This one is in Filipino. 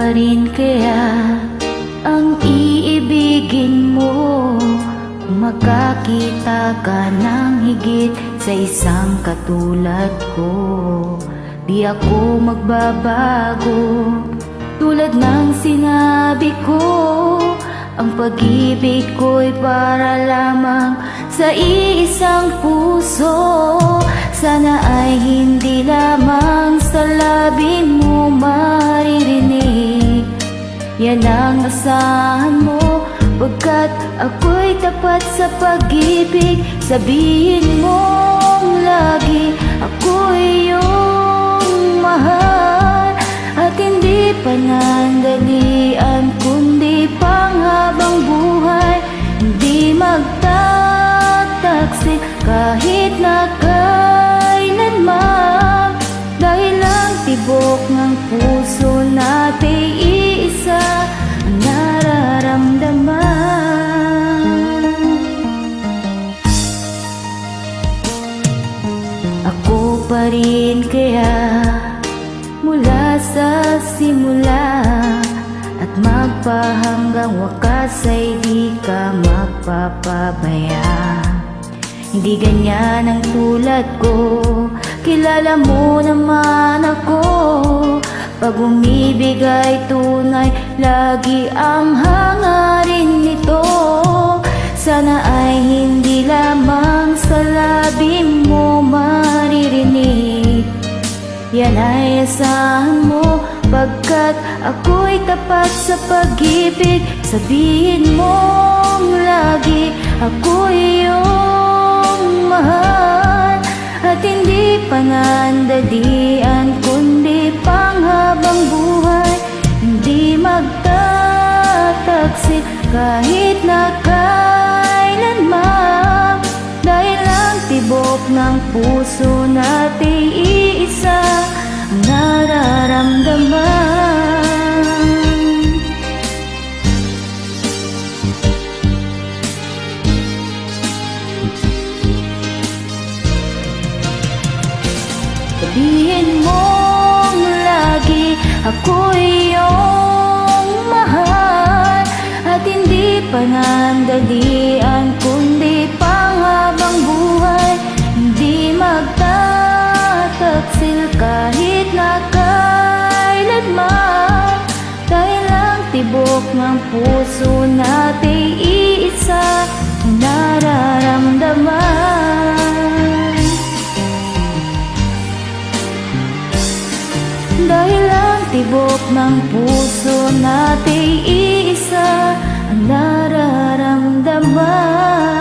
pa rin kaya ang iibigin mo kung makakita ka ng higit sa isang katulad ko? Di ako magbabago, tulad ng sinabi ko. Ang pag-ibig ko'y para lamang sa iisang puso. Sana ay hindi lamang sa labi mo maririnig. Yan ang asahan mo, pagkat ako'y tapat sa pag-ibig. Sabihin mong lagi ako'y iyong mahal, at hindi panandalian kundi panghabang buhay. Hindi magtataksil kahit na kailanman, dahil ang tibok ng puso natin iisa ang nararamdaman. Ako pa rin kaya mula sa simula, at magpahanggang wakas ay di ka magpapabaya. Hindi ganyan ang tulad ko, kilala mo naman ako. Pag umibig ay tunay, lagi ang hangarin nito. Sana ay hindi lamang sa labi mo maririnig. Yan ay asahan mo, pagkat ako'y tapat sa pag-ibig. Sabihin mong lagi ako'y iyong mahal, at hindi panandalian kundi panghabang buhay. Hindi magtataksil kahit na kailanman, dahil ang tibok ng puso natin iisa ang nararamdaman. Sabihin mong lagi ako'y iyong mahal, at hindi panandalian kundi panghabang buhay. Hindi magtataksil kahit na kailanman, dahil ang tibok ng puso natin iisa ang nararamdaman. Dahil ang tibok ng puso natin iisa ang nararamdaman.